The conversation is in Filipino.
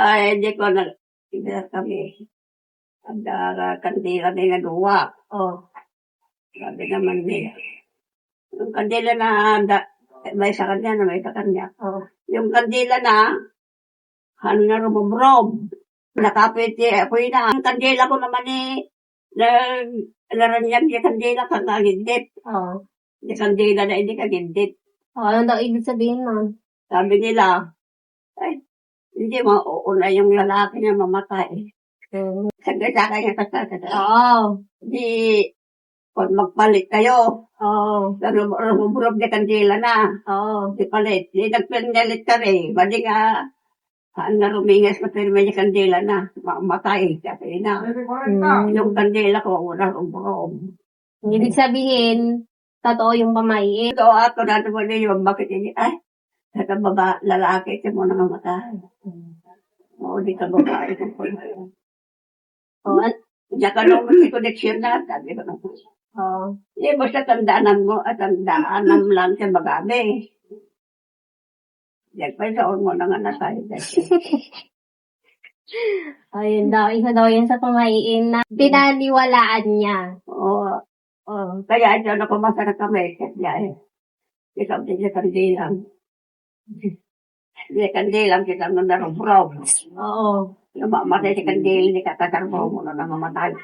Ay, hindi ko na, hindi na kami. Ang kandila na nagawa. Oh. Sabi naman nila. Yung kandila na, may sa kanya na may sa kanya. Oh. Yung kandila na, ano na rumubrob. Nakapit ako yun na. Ang kandila ko naman naranyag yung kandila kang kagindit. Oh. Yung kandila na hindi kagindit. Oh, ano daw ibig sabihin nun? Sabi nila, ay, hindi mauuna yung lalaki niya mamatay. Saglit sa kanya kasasada. Oo. Di, kung magpalit kayo, Oo. rumubrob na kandila na. Oo. Di palit. Di nagpinalit ka rin. Bali nga, na rumingas na pero may kandila na. Mamatay. Sabi na. Yung kandila ko, wala rumubrob. Ibig sabihin, totoo yung pamahiin. So, ako na naman yung bakit hindi, ay, sa baba, lalaki ka mo na mamatay. Oo, di ka babae. Oh, Diyan ka nung may connection na, sabi ko na. oh. Hindi, basta tandaanan mo at tandaanan lang sa magabi. Diyan pa sa mo na nga nasay. Ayun daw, isa daw yun sa pamahiin na pinaniwalaan niya. Oo. Oh. Kaya dyan ako masarap kami. Kaya ikaw din sa kandilang. Sa kandilang kita nung narumprog. Oo. Yung mamatay sa kandilang, hindi ka tatarbo mo na mamatay.